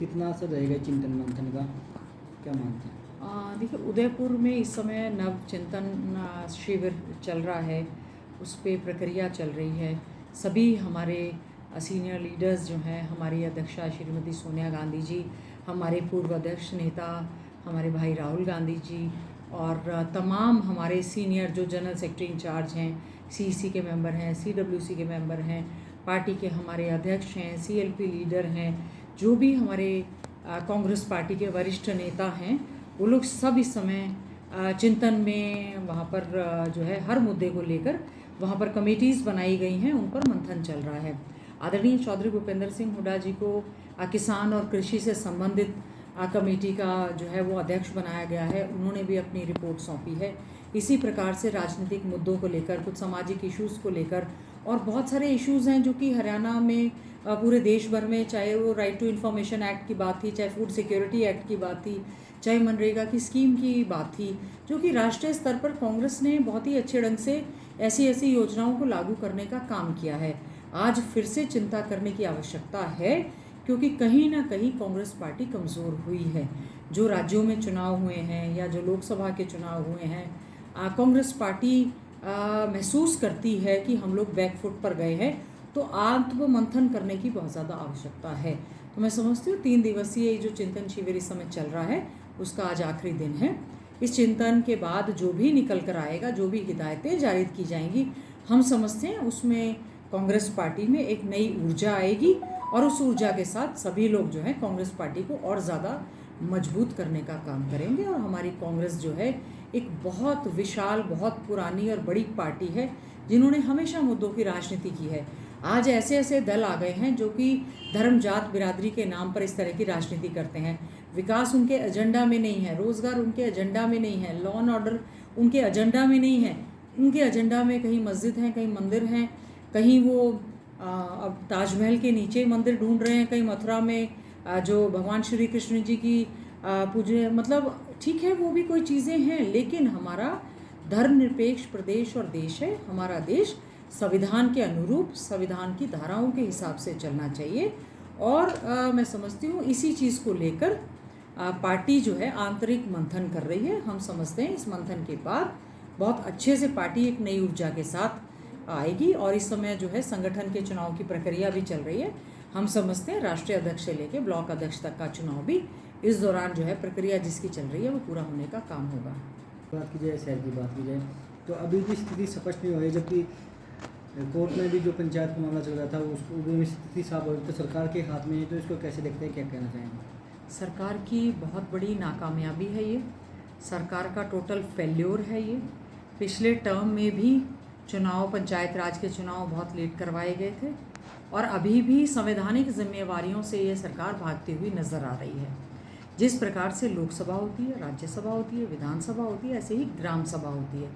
कितना असर रहेगा चिंतन मंथन का, क्या मानते हैं? देखिए, उदयपुर में इस समय नव चिंतन शिविर चल रहा है। उस पे प्रक्रिया चल रही है। सभी हमारे सीनियर लीडर्स जो हैं, हमारी अध्यक्षा श्रीमती सोनिया गांधी जी, हमारे पूर्व अध्यक्ष नेता हमारे भाई राहुल गांधी जी और तमाम हमारे सीनियर जो जनरल सेक्रेटरी इंचार्ज हैं, सीईसी के मेंबर हैं, सीडब्ल्यूसी के मेंबर हैं, पार्टी के हमारे अध्यक्ष हैं, सीएलपी लीडर हैं, जो भी हमारे कांग्रेस पार्टी के वरिष्ठ नेता हैं, वो लोग सब इस समय चिंतन में वहाँ पर जो है हर मुद्दे को लेकर वहाँ पर कमेटीज़ बनाई गई हैं, उन पर मंथन चल रहा है। आदरणीय चौधरी भूपेंद्र सिंह हुड्डा जी को किसान और कृषि से संबंधित कमेटी का जो है वो अध्यक्ष बनाया गया है। उन्होंने भी अपनी रिपोर्ट सौंपी है। इसी प्रकार से राजनीतिक मुद्दों को लेकर, कुछ सामाजिक इश्यूज़ को लेकर और बहुत सारे इश्यूज़ हैं जो कि हरियाणा में पूरे देश भर में, चाहे वो राइट टू इन्फॉर्मेशन एक्ट की बात थी, चाहे फूड सिक्योरिटी एक्ट की बात थी, चाहे मनरेगा की स्कीम की बात थी, जो कि राष्ट्रीय स्तर पर कांग्रेस ने बहुत ही अच्छे ढंग से ऐसी ऐसी योजनाओं को लागू करने का काम किया है। आज फिर से चिंता करने की आवश्यकता है, क्योंकि कहीं ना कहीं कांग्रेस पार्टी कमज़ोर हुई है। जो राज्यों में चुनाव हुए हैं या जो लोकसभा के चुनाव हुए हैं, कांग्रेस पार्टी महसूस करती है कि हम लोग बैकफुट पर गए हैं, तो आत्म मंथन करने की बहुत ज़्यादा आवश्यकता है। तो मैं समझती हूँ 3 दिवसीय जो चिंतन शिविर इस समय चल रहा है, उसका आज आखिरी दिन है। इस चिंतन के बाद जो भी निकल कर आएगा, जो भी हिदायतें जारी की जाएंगी, हम समझते हैं उसमें कांग्रेस पार्टी में एक नई ऊर्जा आएगी और उस ऊर्जा के साथ सभी लोग जो है कांग्रेस पार्टी को और ज़्यादा मजबूत करने का काम करेंगे। और हमारी कांग्रेस जो है एक बहुत विशाल, बहुत पुरानी और बड़ी पार्टी है, जिन्होंने हमेशा मुद्दों की राजनीति की है। आज ऐसे ऐसे दल आ गए हैं जो कि धर्म, जात, बिरादरी के नाम पर इस तरह की राजनीति करते हैं। विकास उनके एजेंडा में नहीं है, रोज़गार उनके एजेंडा में नहीं है, लॉ एंड ऑर्डर उनके एजेंडा में नहीं है। उनके एजेंडा में कहीं मस्जिद हैं, कहीं मंदिर हैं, कहीं वो अब ताजमहल के नीचे मंदिर ढूंढ रहे हैं, कहीं मथुरा में जो भगवान श्री कृष्ण जी की पूजे, मतलब ठीक है, वो भी कोई चीज़ें हैं, लेकिन हमारा धर्मनिरपेक्ष प्रदेश और देश है। हमारा देश संविधान के अनुरूप, संविधान की धाराओं के हिसाब से चलना चाहिए। और मैं समझती हूँ इसी चीज़ को लेकर पार्टी जो है आंतरिक मंथन कर रही है। हम समझते हैं इस मंथन के बाद बहुत अच्छे से पार्टी एक नई ऊर्जा के साथ आएगी। और इस समय जो है संगठन के चुनाव की प्रक्रिया भी चल रही है। हम समझते हैं राष्ट्रीय अध्यक्ष से लेकर ब्लॉक अध्यक्ष तक का चुनाव भी इस दौरान जो है प्रक्रिया जिसकी चल रही है वो पूरा होने का काम होगा। बात की जाए, शहर की बात की जाए तो अभी भी स्थिति स्पष्ट नहीं हो रही, जबकि कोर्ट में भी जो पंचायत का मामला चल रहा था उसको भी स्थिति साफ हो रही, तो सरकार के हाथ में है, तो इसको कैसे देखते हैं, क्या कहना चाहेंगे? सरकार की बहुत बड़ी नाकामयाबी है ये, सरकार का टोटल फेल्योर है ये। पिछले टर्म में भी चुनाव, पंचायत राज के चुनाव बहुत लेट करवाए गए थे और अभी भी संवैधानिक जिम्मेवारियों से ये सरकार भागती हुई नज़र आ रही है। जिस प्रकार से लोकसभा होती है, राज्यसभा होती है, विधानसभा होती है, ऐसे ही ग्राम सभा होती है।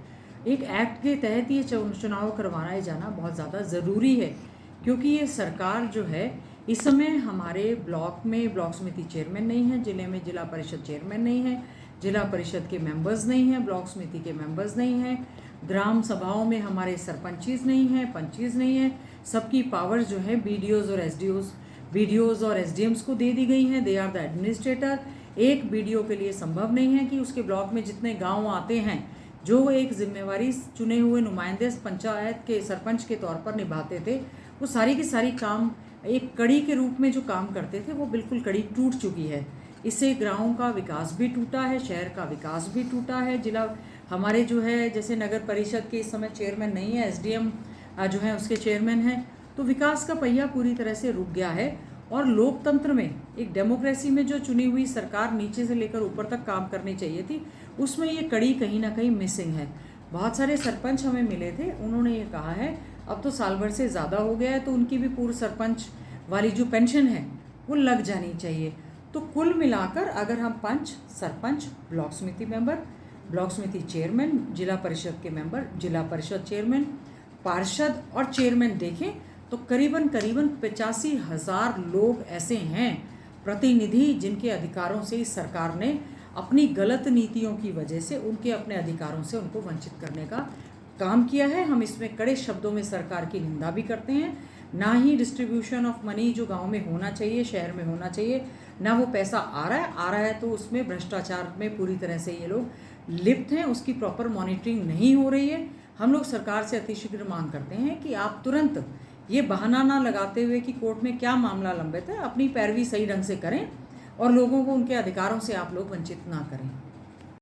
एक एक्ट के तहत ये चुनाव करवाया जाना बहुत ज़्यादा ज़रूरी है, क्योंकि ये सरकार जो है इस समय हमारे ब्लॉक में ब्लॉक समिति चेयरमैन नहीं है, जिले में जिला परिषद चेयरमैन नहीं है, जिला परिषद के मेंबर्स नहीं हैं, ब्लॉक समिति के मेंबर्स नहीं हैं, ग्राम सभाओं में हमारे सरपंचीज नहीं हैं, पंचीज नहीं हैं। सबकी पावर्स जो है बीडीओज और एसडीएम्स को दे दी गई हैं। They are the administrator. एक बीडीओ के लिए संभव नहीं है कि उसके ब्लॉक में जितने गाँव आते हैं, जो एक जिम्मेवारी चुने हुए नुमाइंदे पंचायत के सरपंच के तौर पर निभाते थे, वो सारी की सारी काम एक कड़ी के रूप में जो काम करते थे, वो बिल्कुल कड़ी टूट चुकी है। इससे गाँव का विकास भी टूटा है, शहर का विकास भी टूटा है। जिला हमारे जो है, जैसे नगर परिषद के इस समय चेयरमैन नहीं है, एसडीएम जो है उसके चेयरमैन हैं, तो विकास का पहिया पूरी तरह से रुक गया है। और लोकतंत्र में, एक डेमोक्रेसी में जो चुनी हुई सरकार नीचे से लेकर ऊपर तक काम करनी चाहिए थी, उसमें ये कड़ी कहीं ना कहीं मिसिंग है। बहुत सारे सरपंच हमें मिले थे, उन्होंने ये कहा है अब तो साल भर से ज़्यादा हो गया है, तो उनकी भी पूर्व सरपंच वाली जो पेंशन है वो लग जानी चाहिए। तो कुल मिलाकर अगर हम पंच, सरपंच, ब्लॉक समिति मेंबर, ब्लॉक समिति चेयरमैन, जिला परिषद के मेंबर, जिला परिषद चेयरमैन, पार्षद और चेयरमैन देखें तो करीबन 85,000 लोग ऐसे हैं, प्रतिनिधि, जिनके अधिकारों से इस सरकार ने अपनी गलत नीतियों की वजह से उनके अपने अधिकारों से उनको वंचित करने का काम किया है। हम इसमें कड़े शब्दों में सरकार की निंदा भी करते हैं। ना ही डिस्ट्रीब्यूशन ऑफ मनी जो गांव में होना चाहिए, शहर में होना चाहिए, ना वो पैसा आ रहा है तो उसमें भ्रष्टाचार में पूरी तरह से ये लोग लिप्त हैं, उसकी प्रॉपर मॉनिटरिंग नहीं हो रही है। हम लोग सरकार से अतिशीघ्र मांग करते हैं कि आप तुरंत ये बहाना ना लगाते हुए कि कोर्ट में क्या मामला लंबित है, अपनी पैरवी सही ढंग से करें और लोगों को उनके अधिकारों से आप लोग वंचित ना करें।